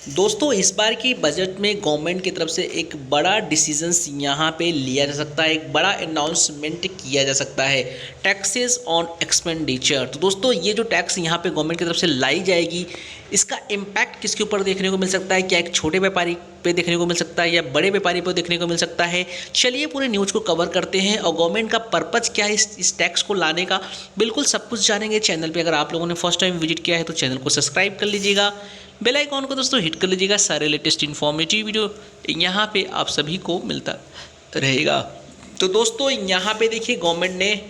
दोस्तों इस बार की बजट में गवर्नमेंट की तरफ से एक बड़ा डिसीजंस यहाँ पे लिया जा सकता है, एक बड़ा अनाउंसमेंट किया जा सकता है, टैक्सेस ऑन एक्सपेंडिचर। तो दोस्तों ये जो टैक्स यहाँ पे गवर्नमेंट की तरफ से लाई जाएगी, इसका इम्पैक्ट किसके ऊपर देखने को मिल सकता है? क्या एक छोटे व्यापारी पे देखने को मिल सकता है या बड़े व्यापारी पे देखने को मिल सकता है? चलिए पूरे न्यूज़ को कवर करते हैं और गवर्नमेंट का पर्पज़ क्या है इस टैक्स को लाने का, बिल्कुल सब कुछ जानेंगे चैनल पे। अगर आप लोगों ने फर्स्ट टाइम विजिट किया है तो चैनल को सब्सक्राइब कर लीजिएगा, बेल आइकॉन को दोस्तों हिट कर लीजिएगा, सारे लेटेस्ट इन्फॉर्मेटिव वीडियो यहाँ पे आप सभी को मिलता रहेगा। तो दोस्तों यहाँ पे देखिए गवर्नमेंट ने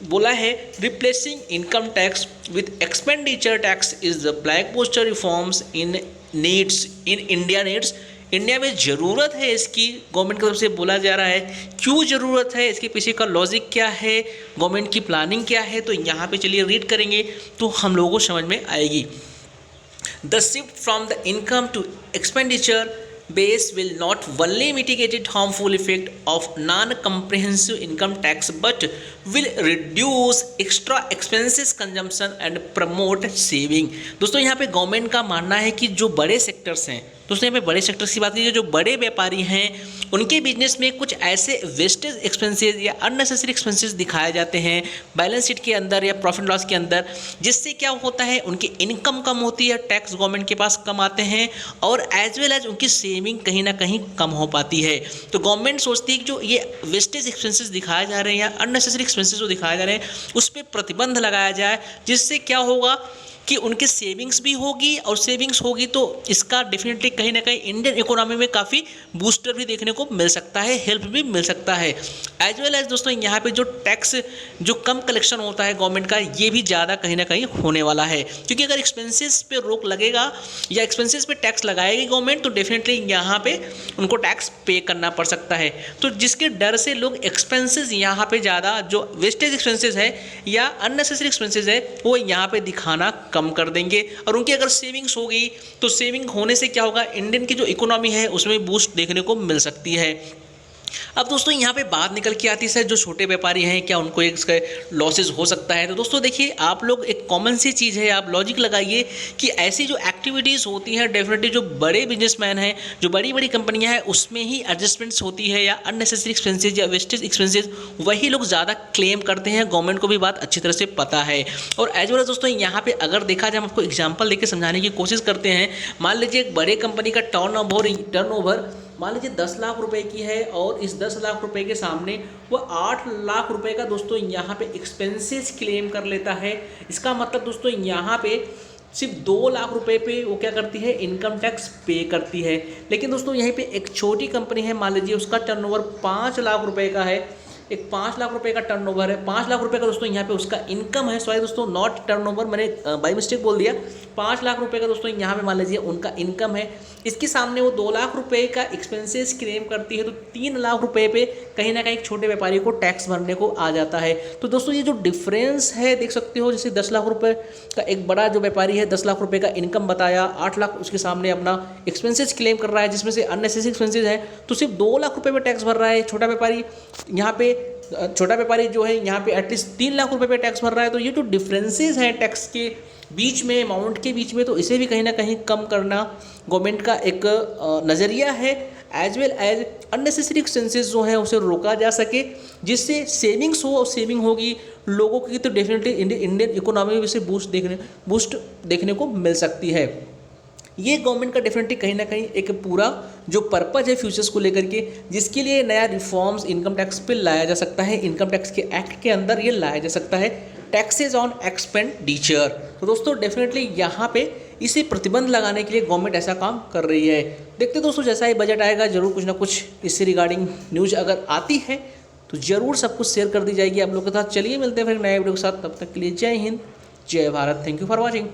बोला है replacing income tax with expenditure tax is the blockbuster reforms in India needs. India में ज़रूरत है इसकी, गवर्नमेंट की तरफ से बोला जा रहा है। क्यों ज़रूरत है, इसके पीछे का लॉजिक क्या है, गवर्नमेंट की प्लानिंग क्या है, तो यहाँ पे चलिए रीड करेंगे तो हम लोगों को समझ में आएगी। The shift from the income to expenditure base will not only mitigate harmful effect of non-comprehensive income tax but will reduce extra expenses consumption and promote saving। दोस्तों यहाँ पे गवर्नमेंट का मानना है कि जो बड़े सेक्टर्स हैं, दोस्तों यहाँ पे बड़े सेक्टर्स की बात कीजिए, जो बड़े व्यापारी हैं उनके बिजनेस में कुछ ऐसे वेस्टेज एक्सपेंसेस या अननेसेसरी एक्सपेंसेस दिखाए जाते हैं बैलेंस शीट के अंदर या प्रॉफिट लॉस के अंदर, जिससे क्या होता है उनकी इनकम कम होती है, टैक्स गवर्नमेंट के पास कम आते हैं और एज वेल एज उनकी सेविंग कहीं ना कहीं कम हो पाती है। तो गवर्नमेंट सोचती है कि जो ये वेस्टेज एक्सपेंसेस दिखाए जा रहे हैं या अननेसेसरी एक्सपेंसेस जो दिखाए जा रहे हैं उस पर प्रतिबंध लगाया जाए, जिससे क्या होगा कि उनकी सेविंग्स भी होगी और सेविंग्स होगी तो इसका डेफिनेटली कहीं ना कहीं इंडियन इकोनॉमी में काफ़ी बूस्टर भी देखने को मिल सकता है, हेल्प भी मिल सकता है। एज वेल एज दोस्तों यहाँ पे जो टैक्स जो कम कलेक्शन होता है गवर्नमेंट का, ये भी ज़्यादा कहीं ना कहीं होने वाला है, क्योंकि अगर एक्सपेंसेस पे रोक लगेगा या एक्सपेंसेस पे टैक्स लगाएगी गवर्नमेंट तो डेफिनेटली यहाँ पे उनको टैक्स पे करना पड़ सकता है। तो जिसके डर से लोग एक्सपेंसेस यहाँ पे ज़्यादा जो वेस्टेज एक्सपेंसेस है या अननेसेसरी एक्सपेंसेस है वो यहाँ पे दिखाना कम कर देंगे, और उनकी अगर सेविंग्स होगी तो सेविंग होने से क्या होगा, इंडियन की जो इकोनॉमी है उसमें बूस्ट देखने को मिल सकती है। अब दोस्तों यहाँ पे बात निकल के आती है जो छोटे व्यापारी हैं क्या उनको एक इसका लॉसेज हो सकता है? तो दोस्तों देखिए आप लोग एक कॉमन सी चीज़ है, आप लॉजिक लगाइए कि ऐसी जो एक्टिविटीज़ होती हैं डेफिनेटली जो बड़े बिजनेसमैन हैं, जो बड़ी बड़ी कंपनियां हैं उसमें ही एडजस्टमेंट्स होती है या अननेसेसरी एक्सपेंसेज या वेस्टेज एक्सपेंसेज वही लोग ज़्यादा क्लेम करते हैं। गवर्नमेंट को भी बात अच्छी तरह से पता है। और एज वेल दोस्तों यहाँ पर अगर देखा जाए, हम आपको एग्जाम्पल लेकर समझाने की कोशिश करते हैं। मान लीजिए एक बड़े कंपनी का टर्नओवर मान लीजिए 10 लाख रुपए की है और इस 10 लाख रुपए के सामने वो 8 लाख रुपए का दोस्तों यहाँ पे एक्सपेंसेस क्लेम कर लेता है। इसका मतलब दोस्तों यहाँ पे सिर्फ 2 लाख रुपए पे वो क्या करती है, इनकम टैक्स पे करती है। लेकिन दोस्तों यहीं पे एक छोटी कंपनी है, मान लीजिए उसका टर्नओवर 5 लाख रुपए का है, एक 5 लाख रुपए का टर्नओवर है, 5 लाख रुपए का दोस्तों यहाँ पे उसका इनकम है। सॉरी दोस्तों, नॉट टर्नओवर, मैंने बाई मिस्टेक बोल दिया। 5 लाख रुपए का दोस्तों यहाँ पे मान लीजिए उनका इनकम है। इसके सामने वो 2 लाख रुपए का एक्सपेंसेस क्लेम करती है, तो 3 लाख रुपए पे कहीं ना कहीं छोटे व्यापारी को टैक्स भरने को आ जाता है। तो दोस्तों ये जो डिफरेंस है देख सकते हो, जैसे 10 लाख रुपए का एक बड़ा जो व्यापारी है 10 लाख रुपए का इनकम बताया, 8 लाख उसके सामने अपना एक्सपेंसेस क्लेम कर रहा है जिसमें से अननेसेसरी एक्सपेंसेस है, तो सिर्फ 2 लाख रुपए पे टैक्स भर रहा है छोटा व्यापारी। यहाँ पे छोटा व्यापारी जो है यहाँ पे एटलीस्ट 3 लाख रुपए पे टैक्स भर रहा है। तो ये जो डिफरेंसेस हैं टैक्स के बीच में, अमाउंट के बीच में, तो इसे भी कहीं ना कहीं कम करना गवर्नमेंट का एक नज़रिया है। As well as unnecessary expenses जो हैं उसे रोका जा सके, जिससे सेविंग्स हो, और सेविंग होगी लोगों की तो डेफिनेटली इंडियन इकोनॉमी में से बूस्ट देखने को मिल सकती है। ये गवर्नमेंट का डेफिनेटली कहीं ना कहीं एक पूरा जो पर्पज है फ्यूचर्स को लेकर के, जिसके लिए नया रिफॉर्म्स इनकम टैक्स पे लाया जा सकता है, इनकम टैक्स के एक्ट के अंदर ये लाया जा सकता है, टैक्सेज ऑन एक्सपेंडिचर। तो दोस्तों डेफिनेटली यहाँ पे इसे प्रतिबंध लगाने के लिए गवर्नमेंट ऐसा काम कर रही है। देखते दोस्तों जैसा ही बजट आएगा जरूर कुछ ना कुछ इससे रिगार्डिंग न्यूज़ अगर आती है तो ज़रूर सब कुछ शेयर कर दी जाएगी आप लोग के साथ। चलिए मिलते हैं फिर नए वीडियो के साथ, तब तक के लिए जय हिंद, जय Bharat. Thank you for watching.